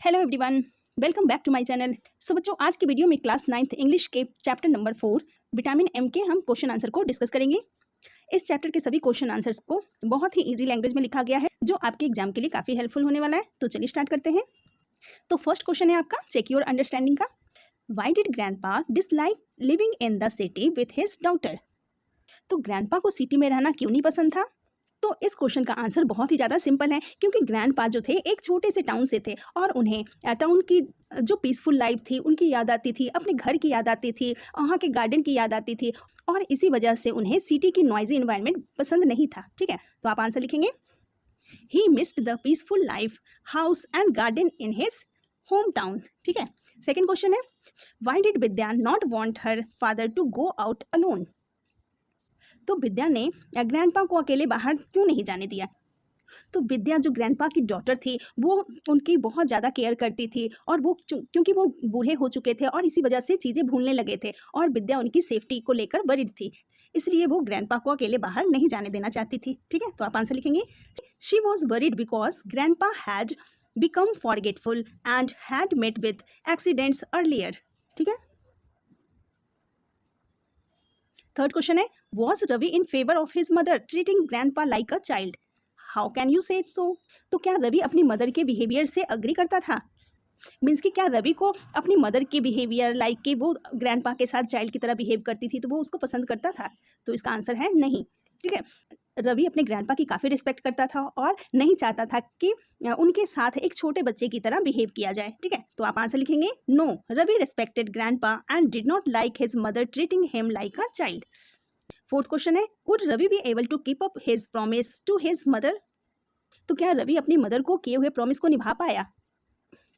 Hello everyone, welcome back to my channel. So बच्चों, आज की वीडियो में क्लास 9th इंग्लिश के चैप्टर नंबर 4 विटामिन एम के हम क्वेश्चन आंसर को डिस्कस करेंगे। इस चैप्टर के सभी क्वेश्चन आंसर्स को बहुत ही इजी लैंग्वेज में लिखा गया है, जो आपके एग्जाम के लिए काफ़ी हेल्पफुल होने वाला है। तो चलिए स्टार्ट करते हैं। तो फर्स्ट क्वेश्चन है आपका, चेक योर अंडरस्टैंडिंग का। Y did grandpa dislike living in the city with his daughter? तो ग्रैंडपा को सिटी में रहना क्यों नहीं पसंद था? तो इस क्वेश्चन का आंसर बहुत ही ज़्यादा सिंपल है, क्योंकि ग्रैंडपा जो थे एक छोटे से टाउन से थे और उन्हें टाउन की जो पीसफुल लाइफ थी उनकी याद आती थी, अपने घर की याद आती थी, वहाँ के गार्डन की याद आती थी, और इसी वजह से उन्हें सिटी की नॉइजी इन्वायरमेंट पसंद नहीं था। ठीक है, तो आप आंसर लिखेंगे, he missed the peaceful life, house and garden in his home town. ठीक है, सेकेंड क्वेश्चन है, why did Vidya not want her father to go out alone? तो विद्या ने ग्रैंडपा को अकेले बाहर क्यों नहीं जाने दिया? तो विद्या जो ग्रैंडपा की डॉटर थी, वो उनकी बहुत ज़्यादा केयर करती थी, और वो क्योंकि वो बूढ़े हो चुके थे और इसी वजह से चीज़ें भूलने लगे थे, और विद्या उनकी सेफ्टी को लेकर वरीड थी, इसलिए वो ग्रैंडपा को अकेले बाहर नहीं जाने देना चाहती थी। ठीक है, तो आप आंसर लिखेंगे, she was worried because grandpa had become forgetful and had met with accidents earlier. ठीक है, थर्ड क्वेश्चन है, was Ravi in favour of his mother treating grandpa like a child? How can you say so? तो क्या रवि अपनी mother के behaviour से agree करता था? मीन्स कि क्या रवि को अपनी मदर के बिहेवियर लाइक कि वो ग्रैंडपा के साथ चाइल्ड की तरह बिहेव करती थी, तो वो उसको पसंद करता था? तो इसका आंसर है नहीं। ठीक है, रवि अपने ग्रैंडपा की काफ़ी रिस्पेक्ट करता था और नहीं चाहता था कि उनके साथ एक छोटे बच्चे की तरह बिहेव किया जाए। ठीक है, तो आप आंसर लिखेंगे, no, Ravi respected grandpa and did not like his mother treating him like a child. Fourth question है, would Ravi be able to keep up his promise to his mother? तो क्या रवि अपनी मदर को किए हुए प्रॉमिस को निभा पाया?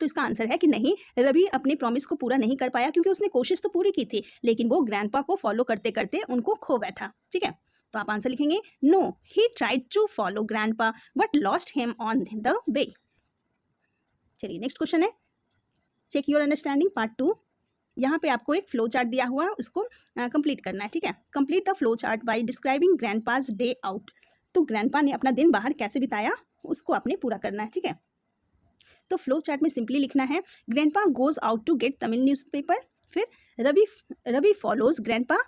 तो इसका आंसर है कि नहीं, रवि अपने प्रॉमिस को पूरा नहीं कर पाया, क्योंकि उसने कोशिश तो पूरी की थी, लेकिन वो ग्रैंडपा को फॉलो करते करते उनको खो बैठा। ठीक है, तो आप आंसर लिखेंगे, no, he tried to follow grandpa but lost him on the way. चलिए नेक्स्ट क्वेश्चन है, चेक योर अंडरस्टैंडिंग पार्ट 2। यहाँ पे आपको एक फ्लो चार्ट दिया हुआ है, उसको कंप्लीट करना है। ठीक है, complete the flow chart by describing grandpa's day out. तो ग्रैंडपा ने अपना दिन बाहर कैसे बिताया, उसको आपने पूरा करना है। ठीक है, तो फ्लो चार्ट में सिंपली लिखना है, grandpa goes out to get Tamil newspaper. फिर रवि फॉलोज ग्रैंडपा,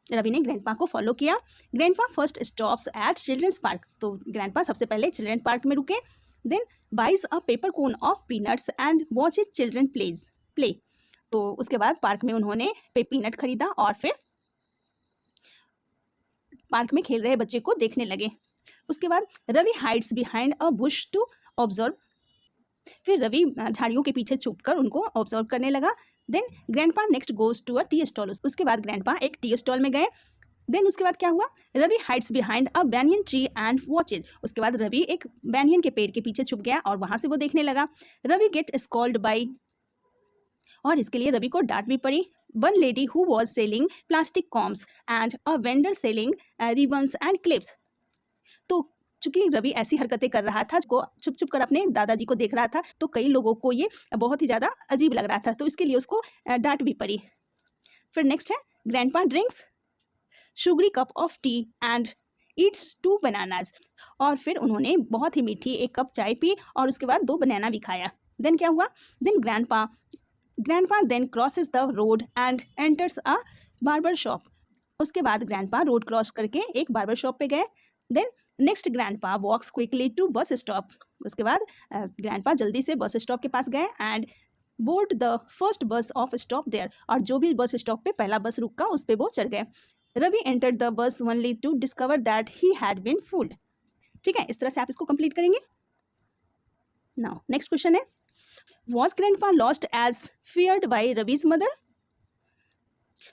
रवि ने ग्रैंडपा को फॉलो किया। Grandpa first stops at children's park, तो ग्रैंडपा सबसे पहले चिल्ड्रन पार्क में रुके। Then buys a paper cone of peanuts and watches children play. तो उसके बाद पार्क में उन्होंने पीनट खरीदा और फिर पार्क में खेल रहे बच्चे को देखने लगे। उसके बाद Ravi hides behind a bush to observe. फिर रवि झाड़ियों के पीछे छुपकर उनको ऑब्जर्व करने लगा। Then grandpa next goes to a tea stall, उसके बाद ग्रैंडपा एक टी स्टॉल में गए। देन उसके बाद क्या हुआ, Ravi hides behind a banyan tree and watches, उसके बाद रवि एक बैनियन के पेड़ के पीछे छुप गया और वहां से वो देखने लगा। रवि गेट स्कॉल्ड बाई, और इसके लिए रवि को डांट भी पड़ी। One lady who was selling plastic combs and a vendor selling ribbons and clips. तो चूंकि रवि ऐसी हरकतें कर रहा था, को छुप छुप कर अपने दादाजी को देख रहा था, तो कई लोगों को ये बहुत ही ज़्यादा अजीब लग रहा था, तो इसके लिए उसको डांट भी पड़ी। फिर नेक्स्ट है, grandpa drinks sugary cup of T and Yeats 2 bananas, और फिर उन्होंने बहुत ही मीठी एक कप चाय पी और उसके बाद 2 बनाना भी खाया। देन क्या हुआ, then grandpa then crosses the road and enters a barber shop. उसके बाद ग्रैंडपा रोड क्रॉस करके एक बार्बर शॉप पे गए। Then next grandpa walks quickly to bus stop, उसके बाद ग्रैंडपा जल्दी से बस स्टॉप के पास गए एंड बोर्ड द फर्स्ट बस ऑफ स्टॉप देयर, और जो भी बस स्टॉप पे पहला बस रुका उस पर वो चढ़ गए। Ravi enter the bus only to discover that he had been fooled. ठीक है, इस तरह से आप इसको कंप्लीट करेंगे। नाउ नेक्स्ट क्वेश्चन है, was grandpa lost as feared by Ravi's mother?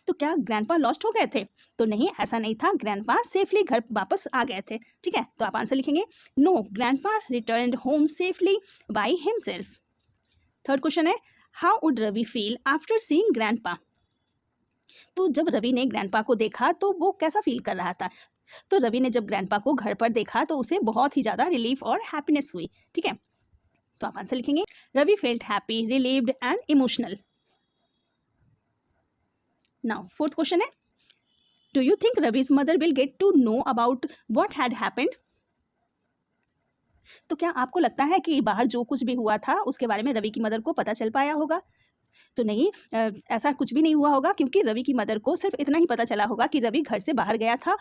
तो क्या ग्रैंडपा लॉस्ट हो गए थे? तो नहीं, ऐसा नहीं था, ग्रैंडपा सेफली घर वापस आ गए थे। ठीक है, तो आप आंसर लिखेंगे, no, grandpa returned home safely by himself. Third question है, how would Ravi feel after seeing grandpa? तो जब रवि ने ग्रैंडपा को देखा तो वो कैसा फील कर रहा था? तो रवि ने जब ग्रैंडपा को घर पर देखा तो उसे बहुत ही ज़्यादा रिलीफ और हैप्पीनेस हुई। ठीक है, तो आप आंसर लिखेंगे, Ravi felt happy, relieved and emotional. Now fourth question है, do you think Ravi's mother will get to know about what had happened? तो क्या आपको लगता है कि बाहर जो कुछ भी हुआ था उसके बारे में रवि की मदर को पता चल पाया होगा? तो नहीं, ऐसा कुछ भी नहीं हुआ होगा, क्योंकि रवि की मदर को सिर्फ इतना ही पता चला होगा कि रवि घर से बाहर गया था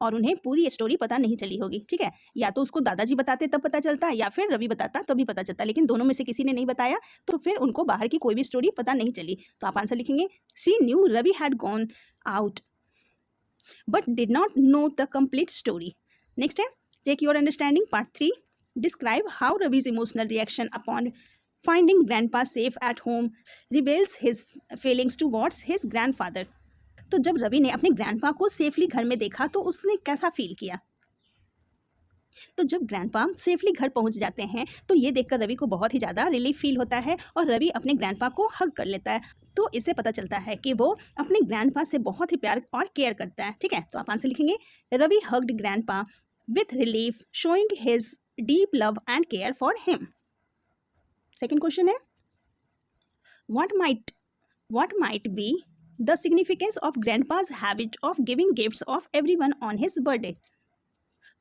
और उन्हें पूरी स्टोरी पता नहीं चली होगी, ठीक है। या तो उसको दादाजी बताते तब पता चलता, या फिर रवि बताता तभी पता चलता, लेकिन दोनों में से किसी ने नहीं बताया, तो फिर उनको बाहर की कोई भी स्टोरी पता नहीं चली। तो आप आंसर लिखेंगे, she knew Ravi had gone out but did not know the complete story. Next है check your understanding part 3। Describe how Ravi's emotional reaction upon finding grandpa safe at home reveals his feelings towards his grandfather। तो जब रवि ने अपने grandpa को safely घर में देखा तो उसने कैसा फील किया? तो जब ग्रैंडपा सेफली घर पहुंच जाते हैं तो ये देखकर रवि को बहुत ही ज़्यादा रिलीफ फील होता है और रवि अपने ग्रैंडपा को हग कर लेता है। तो इससे पता चलता है कि वो अपने ग्रैंडपा से बहुत ही प्यार और केयर करता है, ठीक है। तो आप आंसर लिखेंगे, Ravi hugged grandpa with relief showing his deep love and care for him. Second question है, what might be the significance of grandpa's habit of giving gifts of everyone on his birthday।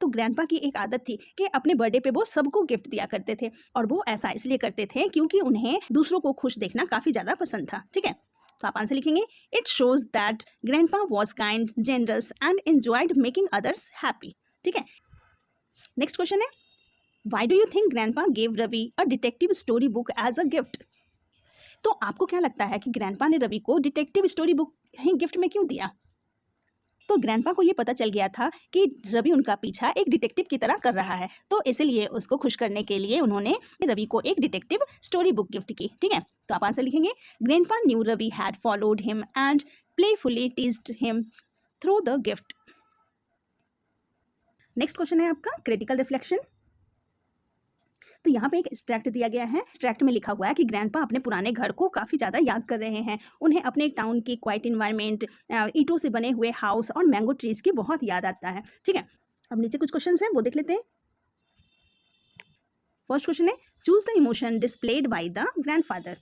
तो grandpa की एक आदत थी कि अपने birthday पे वो सबको गिफ्ट दिया करते थे, और वो ऐसा इसलिए करते थे क्योंकि उन्हें दूसरों को खुश देखना काफ़ी ज़्यादा पसंद था, ठीक है। तो आप आंसर लिखेंगे, it shows that grandpa was kind, generous and enjoyed making others happy, ठीक है। नेक्स्ट क्वेश्चन है, why do you think grandpa gave Ravi a detective story book as a gift. तो आपको क्या लगता है कि ग्रैंडपा ने रवि को डिटेक्टिव स्टोरी बुक ही गिफ्ट में क्यों दिया? तो ग्रैंडपा को ये पता चल गया था कि रवि उनका पीछा एक डिटेक्टिव की तरह कर रहा है, तो इसलिए उसको खुश करने के लिए उन्होंने रवि को एक डिटेक्टिव स्टोरी बुक गिफ्ट की, ठीक है। तो आप आंसर लिखेंगे, grandpa knew Ravi had followed him and playfully teased him through the gift. Next question है आपका क्रिटिकल रिफ्लेक्शन। तो यहाँ पे एक एक्सट्रैक्ट दिया गया है। एक्सट्रैक्ट में लिखा हुआ है कि ग्रैंडपा अपने पुराने घर को काफ़ी ज़्यादा याद कर रहे हैं। उन्हें अपने टाउन की क्वाइट इन्वायरमेंट, ईंटों से बने हुए हाउस और मैंगो ट्रीज की बहुत याद आता है, ठीक है। अब नीचे कुछ क्वेश्चन हैं वो देख लेते हैं। फर्स्ट क्वेश्चन है, choose the emotion displayed by the grandfather.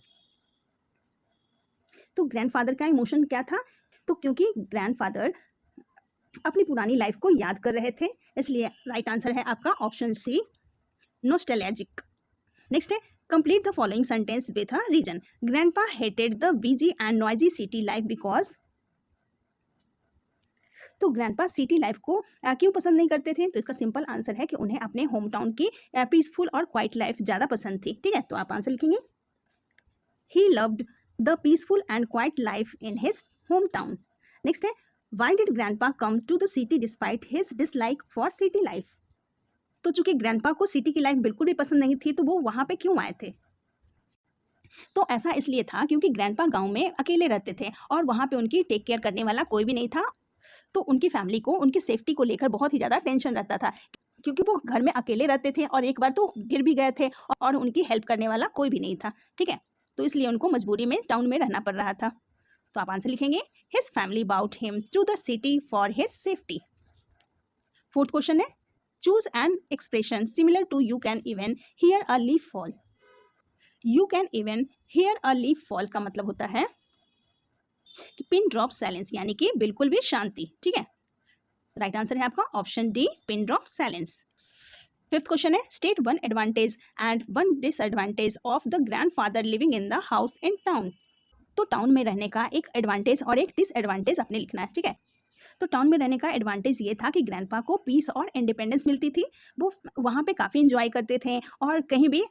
तो ग्रैंडफादर का इमोशन क्या था? तो क्योंकि ग्रैंडफादर अपनी पुरानी लाइफ को याद कर रहे थे, इसलिए राइट आंसर है आपका ऑप्शन सी, नॉस्टैल्जिक। नेक्स्ट है, complete the following sentence with a reason. Grandpa hated the busy and noisy city life because. तो ग्रैंडपा सिटी लाइफ को क्यों पसंद नहीं करते थे? तो इसका सिंपल आंसर है कि उन्हें अपने होम टाउन की पीसफुल और क्वाइट लाइफ ज़्यादा पसंद थी, ठीक है। तो आप आंसर लिखेंगे, he loved the peaceful and quiet life in his home town. Next है, why did grandpa come to the city despite his dislike for city life. तो चूंकि ग्रैंडपा को सिटी की लाइफ बिल्कुल भी पसंद नहीं थी तो वो वहाँ पे क्यों आए थे? तो ऐसा इसलिए था क्योंकि ग्रैंडपा गांव में अकेले रहते थे और वहाँ पे उनकी टेक केयर करने वाला कोई भी नहीं था, तो उनकी फैमिली को उनकी सेफ्टी को लेकर बहुत ही ज़्यादा टेंशन रहता था, क्योंकि वो घर में अकेले रहते थे और एक बार तो गिर भी गए थे और उनकी हेल्प करने वाला कोई भी नहीं था, ठीक है। तो इसलिए उनको मजबूरी में टाउन में रहना पड़ रहा था। तो आप आंसर लिखेंगे, his family brought him to the city for his safety. Fourth question है, choose an expression similar to you can even hear a leaf fall. You can even hear a leaf fall का मतलब होता है कि pin drop silence, यानी कि बिल्कुल भी शांति, ठीक है। राइट आंसर है आपका option D, pin drop silence. Fifth question है, state one advantage and one disadvantage of the grandfather living in the house in town. तो टाउन में रहने का एक एडवांटेज और एक डिसएडवांटेज आपने लिखना है, ठीक है। तो टाउन में रहने का एडवांटेज ये था कि ग्रैंडपा को पीस और इंडिपेंडेंस मिलती थी, वो वहाँ पे काफ़ी इंजॉय करते थे और कहीं भी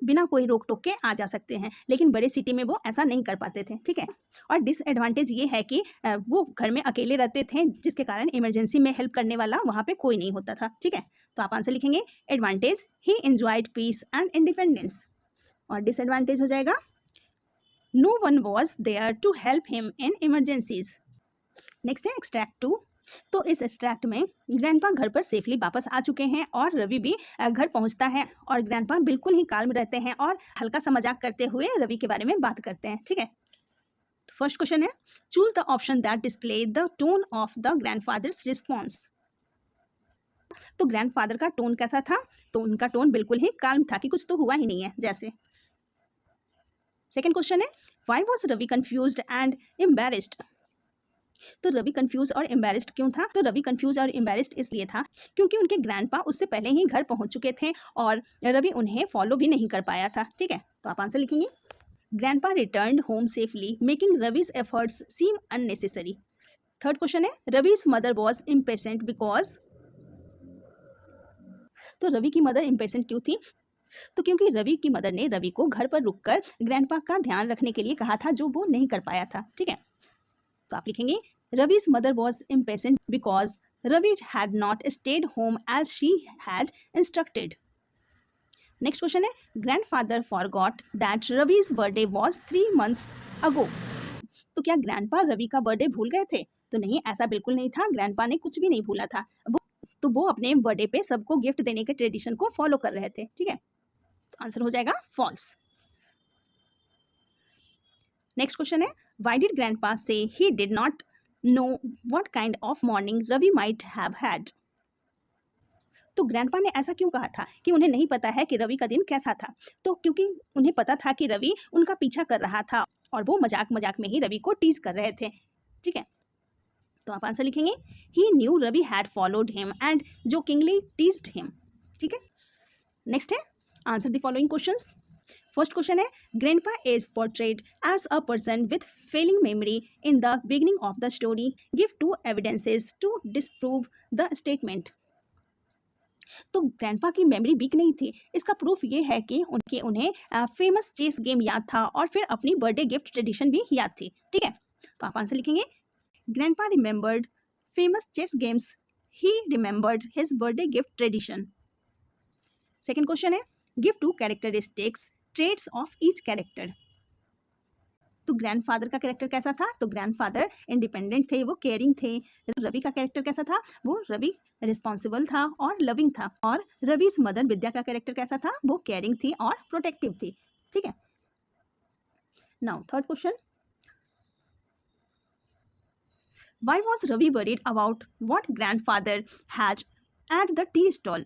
बिना कोई रोक टोक के आ जा सकते हैं, लेकिन बड़े सिटी में वो ऐसा नहीं कर पाते थे, ठीक है। और डिसएडवांटेज ये है कि वो घर में अकेले रहते थे, जिसके कारण इमरजेंसी में हेल्प करने वाला वहाँ पे कोई नहीं होता था, ठीक है। तो आप आंसर लिखेंगे, advantage, he enjoyed peace and independence. और डिसएडवांटेज हो जाएगा, no one was there to help him in emergencies. Next है एक्सट्रैक्ट 2। तो इस एक्सट्रैक्ट में ग्रैंडपा घर पर सेफली वापस आ चुके हैं और रवि भी घर पहुंचता है और ग्रैंडपा बिल्कुल ही काल्म रहते हैं और हल्का सा मजाक करते हुए रवि के बारे में बात करते हैं, ठीक है। फर्स्ट क्वेश्चन है, choose the option that display the tone of the grandfathers response. तो ग्रैंडफादर का टोन कैसा था? तो उनका टोन बिल्कुल ही काल्म था कि कुछ तो हुआ ही नहीं है जैसे। सेकेंड क्वेश्चन है, why was Ravi confused and embarrassed. तो रवि कंफ्यूज और एम्बेरस्ड क्यों था? तो रवि कंफ्यूज और एम्बेरस्ड इसलिए था क्योंकि उनके ग्रैंडपा उससे पहले ही घर पहुंच चुके थे और रवि उन्हें फॉलो भी नहीं कर पाया था। ठीक है, तो आप आंसर लिखेंगे। Grandpa returned home safely making Ravi's efforts seem unnecessary. Third question है Ravi's mother was impatient because. तो रवि की मदर इम्पेशेंट क्यों थी? तो क्योंकि रवि की मदर ने रवि को घर पर रुककर ग्रैंडपा का ध्यान रखने के लिए कहा था जो वो नहीं कर पाया था। ठीक है, तो आप लिखेंगे रवि's mother was impatient because Ravi had not stayed home as she had instructed. Next question है grandfather forgot that Ravi's birthday was 3 months ago. तो क्या ग्रैंडपा रवि का बर्थडे भूल गए थे? तो नहीं, ऐसा बिल्कुल नहीं था। ग्रैंडपा ने कुछ भी नहीं भूला था। वो अपने बर्थडे पे सबको गिफ्ट देने के ट्रेडिशन को फॉलो कर रहे थे। ठीक है, तो आंसर हो जाएगा फॉल्स। नेक्स्ट क्वेश्चन है why did grandpa say he did not know what kind of morning Ravi might have had. तो ग्रैंडपा ने ऐसा क्यों कहा था कि उन्हें नहीं पता है कि रवि का दिन कैसा था? तो क्योंकि उन्हें पता था कि रवि उनका पीछा कर रहा था और वो मजाक मजाक में ही रवि को टीज कर रहे थे। ठीक है, तो आप आंसर लिखेंगे he knew Ravi had followed him and jokingly teased him. ठीक है, नेक्स्ट है answer the following questions. First question है grandpa is portrayed as a person with failing memory in the beginning of the story, give 2 evidences to disprove the statement. तो grandpa की memory weak नहीं थी, इसका proof ये है कि उन्हें फेमस चेस गेम याद था और फिर अपनी बर्थडे गिफ्ट ट्रेडिशन भी याद थी। ठीक है, तो आप आंसर लिखेंगे grandpa remembered famous chess games, he remembered his birthday gift tradition. Second question है give 2 characteristics traits of each character. तो ग्रैंडफादर का कैरेक्टर कैसा था? तो ग्रैंडफादर इंडिपेंडेंट थे, वो केयरिंग थे। रवि का कैरेक्टर कैसा था? वो रवि रिस्पॉन्सिबल था और लविंग था। और रवि's मदर विद्या का कैरेक्टर कैसा था? वो केयरिंग थी और प्रोटेक्टिव थी। ठीक है, now third question why was Ravi worried about what grandfather had at the tea stall.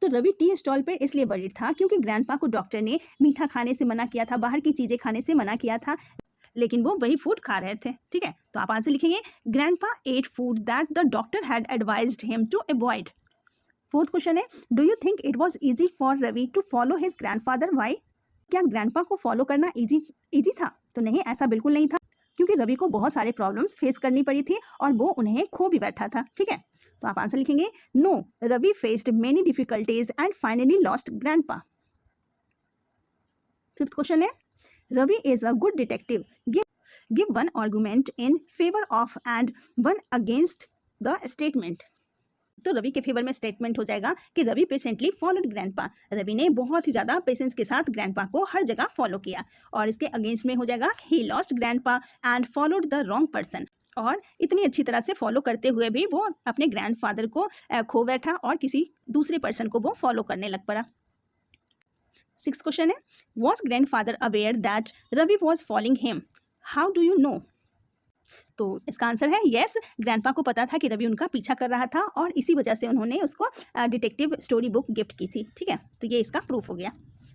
तो रवि टी स्टॉल पर इसलिए वरीड था क्योंकि ग्रैंडपा को डॉक्टर ने मीठा खाने से मना किया था, बाहर की चीज़ें खाने से मना किया था, लेकिन वो वही फूड खा रहे थे। ठीक है, तो आप आंसर लिखेंगे grandpa ate food that the doctor had advised him to avoid. Fourth question है do you think it was easy for Ravi to follow his grandfather why. क्या ग्रैंडपा को फॉलो करना ईजी था? तो नहीं, ऐसा बिल्कुल नहीं था क्योंकि रवि को बहुत सारे प्रॉब्लम्स फेस करनी पड़ी थी और वो उन्हें खो भी बैठा था। ठीक है, तो आप आंसर लिखेंगे no Ravi faced many difficulties and finally lost grandpa. Fifth question है Ravi is a good detective, give 1 argument in favour of and 1 against the statement. तो रवि के फेवर में स्टेटमेंट हो जाएगा कि Ravi patiently followed grandpa. Ravi ने बहुत ही ज़्यादा पेशेंस के साथ ग्रैंडपा को हर जगह फॉलो किया। और इसके अगेंस्ट में हो जाएगा he lost grandpa and followed the wrong person. और इतनी अच्छी तरह से फॉलो करते हुए भी वो अपने ग्रैंडफादर को खो बैठा और किसी दूसरे पर्सन को वो फॉलो करने लग पड़ा। सिक्स्थ क्वेश्चन है was grandfather aware that Ravi was following him, how do you know. तो इसका आंसर है येस, ग्रैंडपा को पता था कि रवि उनका पीछा कर रहा था और इसी वजह से उन्होंने उसको डिटेक्टिव स्टोरी बुक गिफ्ट की थी। ठीक है, तो ये इसका प्रूफ हो गया।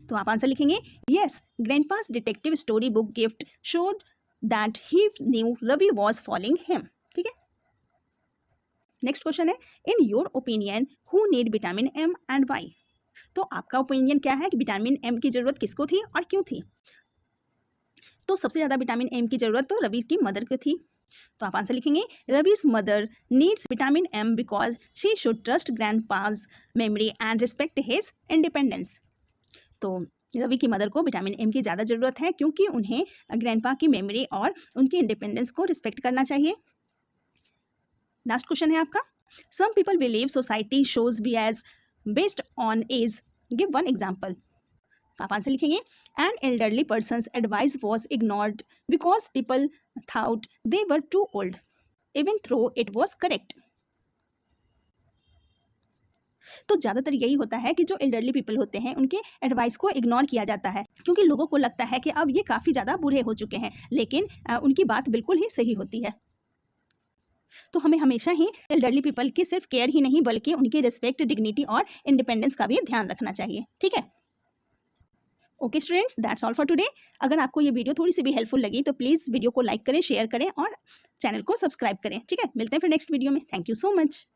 तो आप आंसर लिखेंगे yes grandpa's detective story book gift showed that he knew Ravi was following him. ठीक है, नेक्स्ट क्वेश्चन है in your opinion who need vitamin M and Y. तो आपका ओपिनियन क्या है कि विटामिन एम की जरूरत किसको थी और क्यों थी? तो सबसे ज़्यादा विटामिन एम की जरूरत तो रवि की मदर को थी। तो आप आंसर लिखेंगे Ravi's mother needs vitamin M because she should trust grandpa's memory and respect his independence. तो रवि की मदर को विटामिन एम की ज़्यादा ज़रूरत है क्योंकि उन्हें ग्रैंडपा की मेमोरी और उनकी इंडिपेंडेंस को रिस्पेक्ट करना चाहिए। लास्ट क्वेश्चन है आपका some people believe society shows be age based on age, give 1 example. आप आंसर लिखेंगे an elderly person's advice was ignored because people thought they were too old even though it was correct. तो ज़्यादातर यही होता है कि जो elderly people होते हैं उनके एडवाइस को इग्नोर किया जाता है क्योंकि लोगों को लगता है कि अब ये काफ़ी ज़्यादा बूढ़े हो चुके हैं, लेकिन उनकी बात बिल्कुल ही सही होती है। तो हमें हमेशा ही एल्डरली पीपल की सिर्फ केयर ही नहीं बल्कि उनकी रिस्पेक्ट, डिग्निटी और इंडिपेंडेंस का भी ध्यान रखना चाहिए। ठीक है, okay students, that's all for today. अगर आपको ये वीडियो थोड़ी सी भी हेल्पफुल लगी तो प्लीज़ वीडियो को लाइक करें, शेयर करें और चैनल को सब्सक्राइब करें। ठीक है, मिलते हैं फिर नेक्स्ट वीडियो में। Thank you so much.